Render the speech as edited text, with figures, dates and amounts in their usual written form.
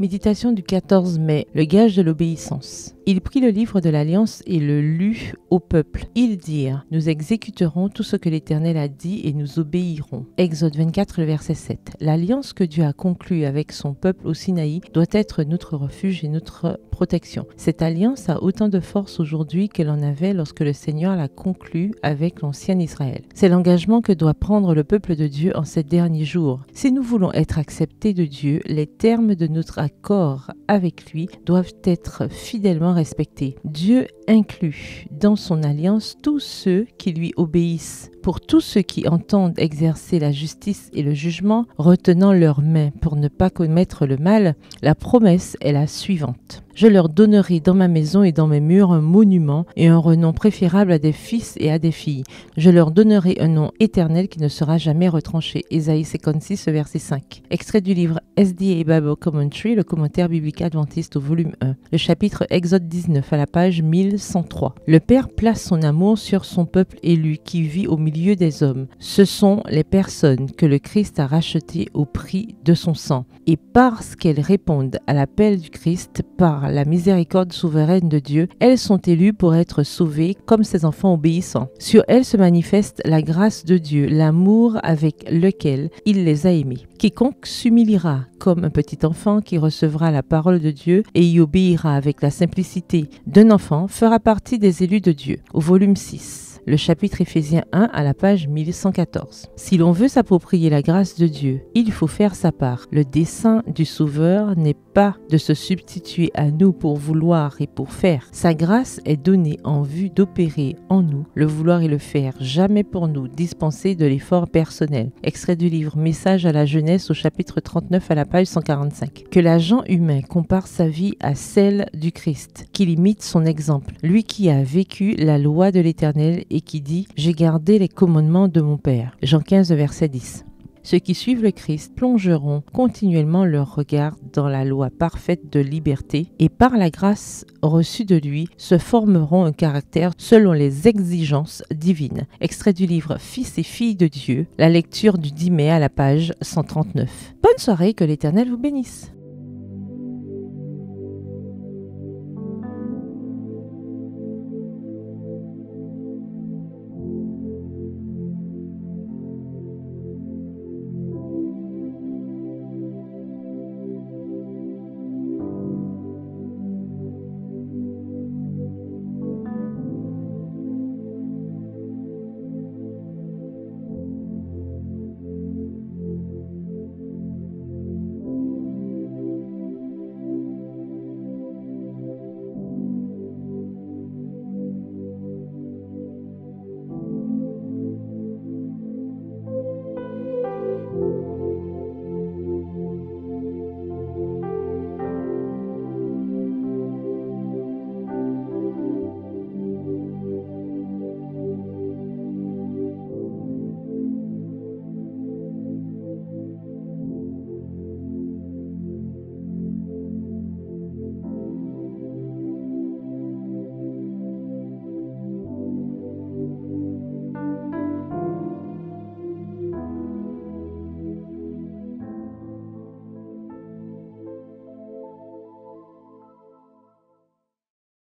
Méditation du 14 mai, le gage de l'obéissance. Il prit le livre de l'Alliance et le lut au peuple. Ils dirent, nous exécuterons tout ce que l'Éternel a dit et nous obéirons. Exode 24, le verset 7. L'alliance que Dieu a conclue avec son peuple au Sinaï doit être notre refuge et notre protection. Cette alliance a autant de force aujourd'hui qu'elle en avait lorsque le Seigneur l'a conclue avec l'ancien Israël. C'est l'engagement que doit prendre le peuple de Dieu en ces derniers jours. Si nous voulons être acceptés de Dieu, les termes de notre accord avec lui doivent être fidèlement respectés. Dieu inclut dans son alliance tous ceux qui lui obéissent. Pour tous ceux qui entendent exercer la justice et le jugement, retenant leurs mains pour ne pas commettre le mal, la promesse est la suivante. Je leur donnerai dans ma maison et dans mes murs un monument et un renom préférable à des fils et à des filles. Je leur donnerai un nom éternel qui ne sera jamais retranché. Ésaïe 56, verset 5. Extrait du livre SDA Bible Commentary, le commentaire biblique adventiste au volume 1. Le chapitre Exode 19 à la page 1103. Le Père place son amour sur son peuple élu qui vit au milieu des hommes. Ce sont les personnes que le Christ a rachetées au prix de son sang. Et parce qu'elles répondent à l'appel du Christ par la miséricorde souveraine de Dieu, elles sont élues pour être sauvées comme ses enfants obéissants. Sur elles se manifeste la grâce de Dieu, l'amour avec lequel il les a aimées. Quiconque s'humiliera comme un petit enfant qui recevra la parole de Dieu et y obéira avec la simplicité d'un enfant fera partie des élus de Dieu. Au volume 6. Le chapitre Éphésiens 1 à la page 1114. Si l'on veut s'approprier la grâce de Dieu, il faut faire sa part. Le dessein du Sauveur n'est pas de se substituer à nous pour vouloir et pour faire. Sa grâce est donnée en vue d'opérer en nous le vouloir et le faire, jamais pour nous dispenser de l'effort personnel. Extrait du livre Message à la jeunesse au chapitre 39 à la page 145. Que l'agent humain compare sa vie à celle du Christ, qu'il imite son exemple. Lui qui a vécu la loi de l'Éternel et qui dit « J'ai gardé les commandements de mon Père ». Jean 15, verset 10. Ceux qui suivent le Christ plongeront continuellement leur regard dans la loi parfaite de liberté et par la grâce reçue de lui se formeront un caractère selon les exigences divines. Extrait du livre Fils et filles de Dieu, la lecture du 10 mai à la page 139. Bonne soirée, que l'Éternel vous bénisse.